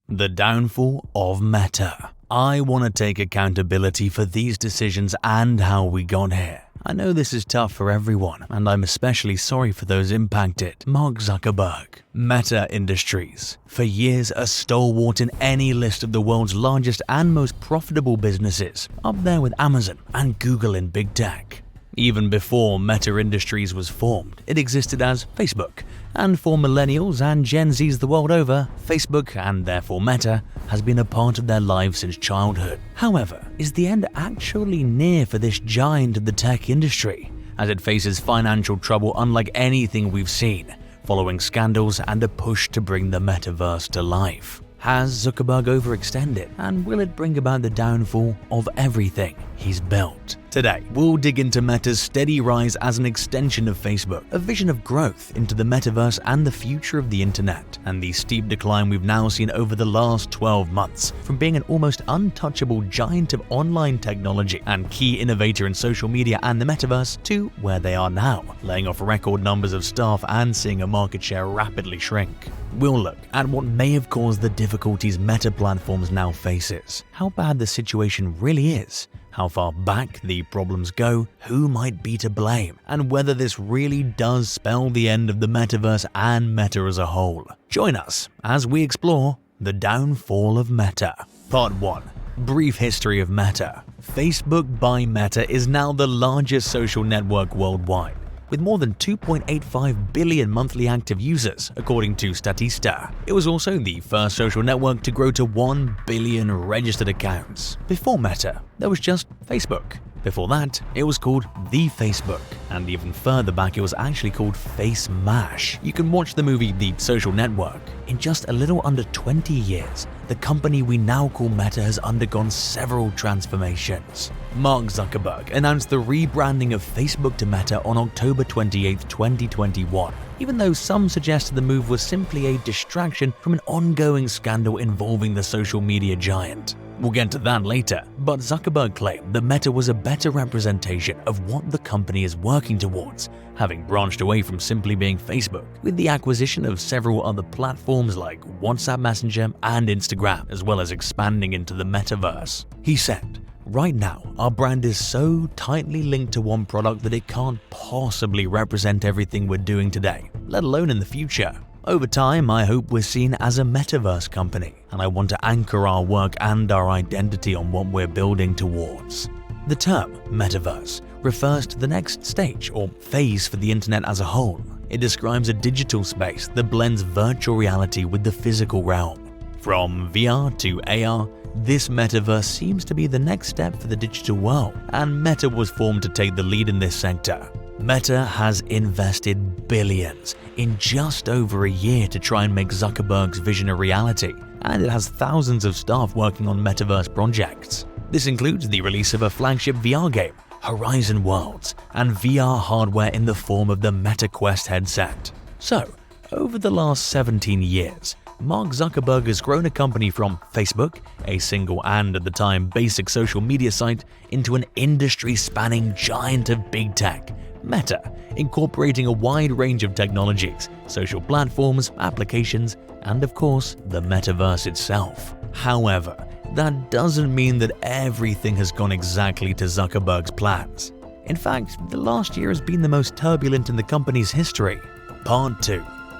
The downfall of Meta. I want to take accountability for these decisions and how we got here. I know this is tough for everyone, and I'm especially sorry for those impacted. Mark Zuckerberg. Meta Industries. For years, a stalwart in any list of the world's largest and most profitable businesses, up there with Amazon and Google in big tech. Even before Meta Industries was formed, it existed as Facebook, and for millennials and Gen Zs the world over, Facebook, and therefore Meta, has been a part of their lives since childhood. However, is the end actually near for this giant of the tech industry, as it faces financial trouble unlike anything we've seen, following scandals and a push to bring the metaverse to life? Has Zuckerberg overextended, and will it bring about the downfall of everything he's built? Today, we'll dig into Meta's steady rise as an extension of Facebook, a vision of growth into the metaverse and the future of the internet, and the steep decline we've now seen over the last 12 months, from being an almost untouchable giant of online technology and key innovator in social media and the metaverse to where they are now, laying off record numbers of staff and seeing a market share rapidly shrink. We'll look at what may have caused the difficulties Meta Platforms now faces, how bad the situation really is, how far back the problems go, who might be to blame, and whether this really does spell the end of the metaverse and Meta as a whole. Join us as we explore the downfall of Meta. Part 1. Brief history of Meta. Facebook by Meta is now the largest social network worldwide, with more than 2.85 billion monthly active users, according to Statista. It was also the first social network to grow to 1 billion registered accounts. Before Meta, there was just Facebook. Before that, it was called The Facebook, and even further back it was actually called Face Mash. You can watch the movie The Social Network. In just a little under 20 years, the company we now call Meta has undergone several transformations. Mark Zuckerberg announced the rebranding of Facebook to Meta on October 28, 2021, even though some suggested the move was simply a distraction from an ongoing scandal involving the social media giant. We'll get to that later, but Zuckerberg claimed that Meta was a better representation of what the company is working towards, having branched away from simply being Facebook, with the acquisition of several other platforms like WhatsApp Messenger and Instagram, as well as expanding into the metaverse. He said, "Right now, our brand is so tightly linked to one product that it can't possibly represent everything we're doing today, let alone in the future. Over time, I hope we're seen as a metaverse company, and I want to anchor our work and our identity on what we're building towards." The term metaverse refers to the next stage or phase for the internet as a whole. It describes a digital space that blends virtual reality with the physical realm. From VR to AR, this metaverse seems to be the next step for the digital world, and Meta was formed to take the lead in this sector. Meta has invested billions in just over a year to try and make Zuckerberg's vision a reality, and it has thousands of staff working on metaverse projects. This includes the release of a flagship VR game, Horizon Worlds, and VR hardware in the form of the Meta Quest headset. So, over the last 17 years, Mark Zuckerberg has grown a company from Facebook, a single and at the time basic social media site, into an industry-spanning giant of big tech, Meta, incorporating a wide range of technologies, social platforms, applications, and of course, the metaverse itself. However, that doesn't mean that everything has gone exactly to Zuckerberg's plans. In fact, the last year has been the most turbulent in the company's history. Part 2.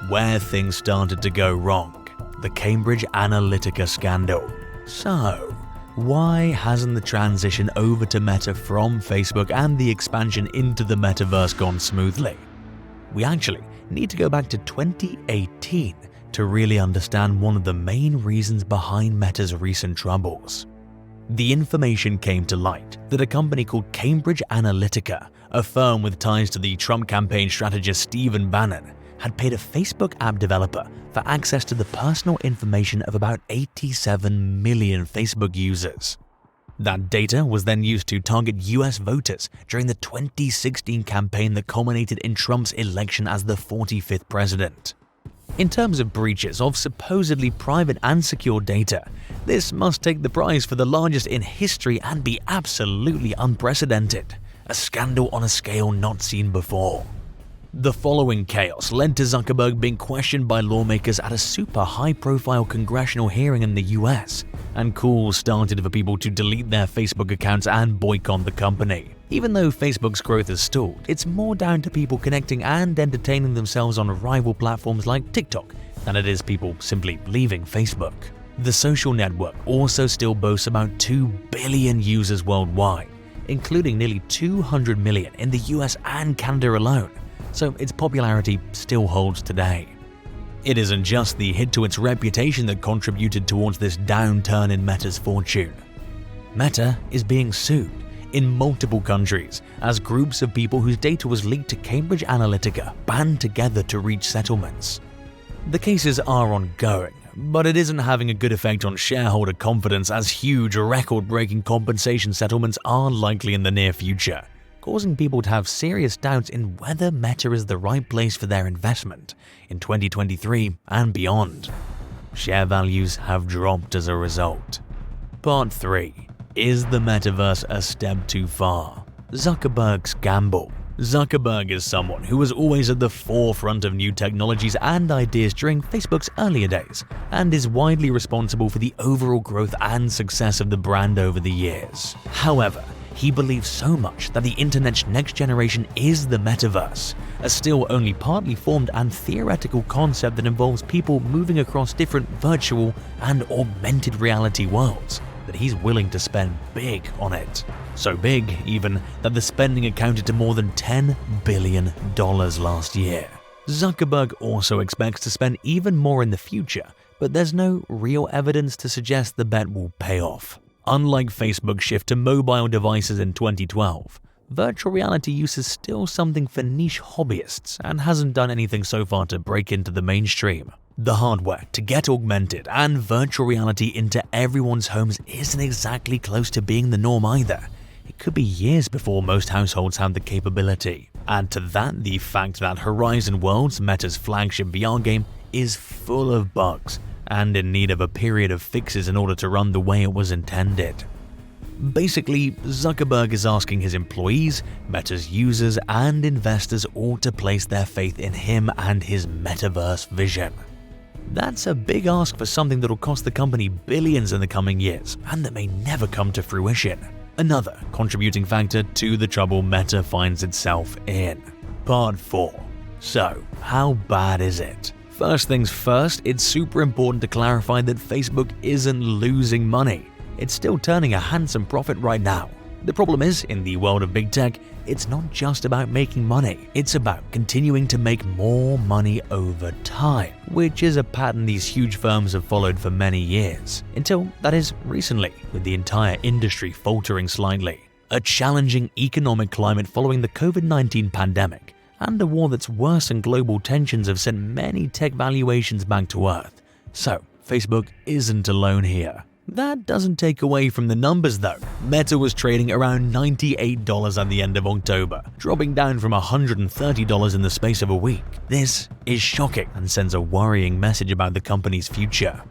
Where things started to go wrong. The Cambridge Analytica scandal. So, why hasn't the transition over to Meta from Facebook and the expansion into the metaverse gone smoothly? We actually need to go back to 2018 to really understand one of the main reasons behind Meta's recent troubles. The information came to light that a company called Cambridge Analytica, a firm with ties to the Trump campaign strategist Stephen Bannon, had paid a Facebook app developer for access to the personal information of about 87 million Facebook users. That data was then used to target US voters during the 2016 campaign that culminated in Trump's election as the 45th president. In terms of breaches of supposedly private and secure data, this must take the prize for the largest in history and be absolutely unprecedented, a scandal on a scale not seen before. The following chaos led to Zuckerberg being questioned by lawmakers at a super high-profile congressional hearing in the US, and calls started for people to delete their Facebook accounts and boycott the company. Even though Facebook's growth has stalled, it's more down to people connecting and entertaining themselves on rival platforms like TikTok than it is people simply leaving Facebook. The social network also still boasts about 2 billion users worldwide, including nearly 200 million in the US and Canada alone, so its popularity still holds today. It isn't just the hit to its reputation that contributed towards this downturn in Meta's fortune. Meta is being sued in multiple countries as groups of people whose data was leaked to Cambridge Analytica band together to reach settlements. The cases are ongoing, but it isn't having a good effect on shareholder confidence as huge record-breaking compensation settlements are likely in the near future, causing people to have serious doubts in whether Meta is the right place for their investment in 2023 and beyond. Share values have dropped as a result. Part 3. Is the metaverse a step too far? Zuckerberg's gamble. Zuckerberg is someone who was always at the forefront of new technologies and ideas during Facebook's earlier days, and is widely responsible for the overall growth and success of the brand over the years. However, he believes so much that the internet's next generation is the metaverse, a still only partly formed and theoretical concept that involves people moving across different virtual and augmented reality worlds, that he's willing to spend big on it. So big, even, that the spending accounted to more than $10 billion last year. Zuckerberg also expects to spend even more in the future, but there's no real evidence to suggest the bet will pay off. Unlike Facebook's shift to mobile devices in 2012, virtual reality use is still something for niche hobbyists and hasn't done anything so far to break into the mainstream. The hardware to get augmented and virtual reality into everyone's homes isn't exactly close to being the norm either. It could be years before most households have the capability. Add to that the fact that Horizon Worlds, Meta's flagship VR game, is full of bugs and in need of a period of fixes in order to run the way it was intended. Basically, Zuckerberg is asking his employees, Meta's users, and investors all to place their faith in him and his metaverse vision. That's a big ask for something that'll cost the company billions in the coming years and that may never come to fruition. Another contributing factor to the trouble Meta finds itself in. Part 4. So, how bad is it? First things first, it's super important to clarify that Facebook isn't losing money. It's still turning a handsome profit right now. The problem is, in the world of big tech, it's not just about making money, it's about continuing to make more money over time, which is a pattern these huge firms have followed for many years, until, that is, recently, with the entire industry faltering slightly. A challenging economic climate following the COVID-19 pandemic, and a war that's worsened global tensions have sent many tech valuations back to earth. So, Facebook isn't alone here. That doesn't take away from the numbers though. Meta was trading around $98 at the end of October, dropping down from $130 in the space of a week. This is shocking and sends a worrying message about the company's future.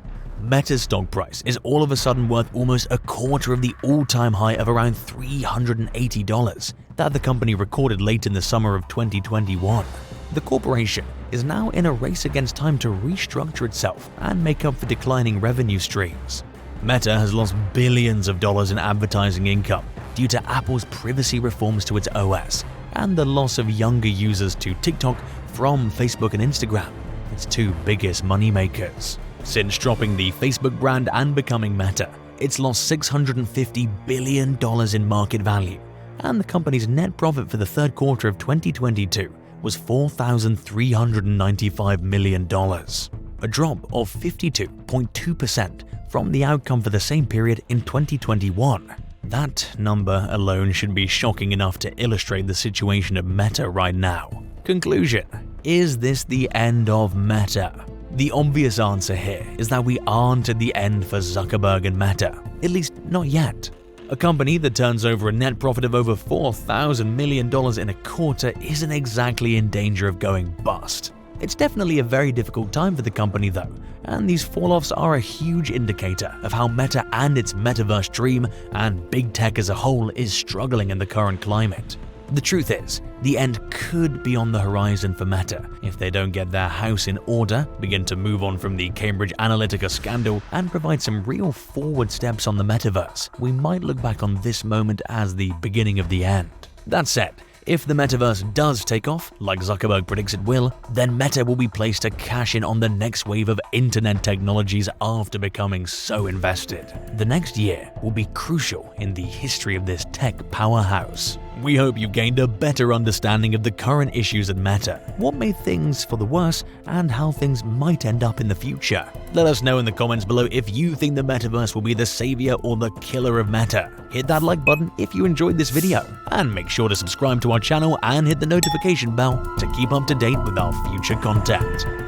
Meta's stock price is all of a sudden worth almost a quarter of the all-time high of around $380 that the company recorded late in the summer of 2021. The corporation is now in a race against time to restructure itself and make up for declining revenue streams. Meta has lost billions of dollars in advertising income due to Apple's privacy reforms to its OS and the loss of younger users to TikTok from Facebook and Instagram, its two biggest moneymakers. Since dropping the Facebook brand and becoming Meta, it's lost $650 billion in market value, and the company's net profit for the third quarter of 2022 was $4,395 million, a drop of 52.2% from the outcome for the same period in 2021. That number alone should be shocking enough to illustrate the situation of Meta right now. Conclusion: is this the end of Meta? The obvious answer here is that we aren't at the end for Zuckerberg and Meta, at least not yet. A company that turns over a net profit of over $4,000 million in a quarter isn't exactly in danger of going bust. It's definitely a very difficult time for the company though, and these fall-offs are a huge indicator of how Meta and its metaverse dream and big tech as a whole is struggling in the current climate. The truth is, the end could be on the horizon for Meta if they don't get their house in order, begin to move on from the Cambridge Analytica scandal, and provide some real forward steps on the metaverse. We might look back on this moment as the beginning of the end. That said, if the metaverse does take off, like Zuckerberg predicts it will, then Meta will be placed to cash in on the next wave of internet technologies after becoming so invested. The next year will be crucial in the history of this tech powerhouse. We hope you've gained a better understanding of the current issues at Meta, what made things for the worse, and how things might end up in the future. Let us know in the comments below if you think the metaverse will be the savior or the killer of Meta. Hit that like button if you enjoyed this video, and make sure to subscribe to our channel and hit the notification bell to keep up to date with our future content.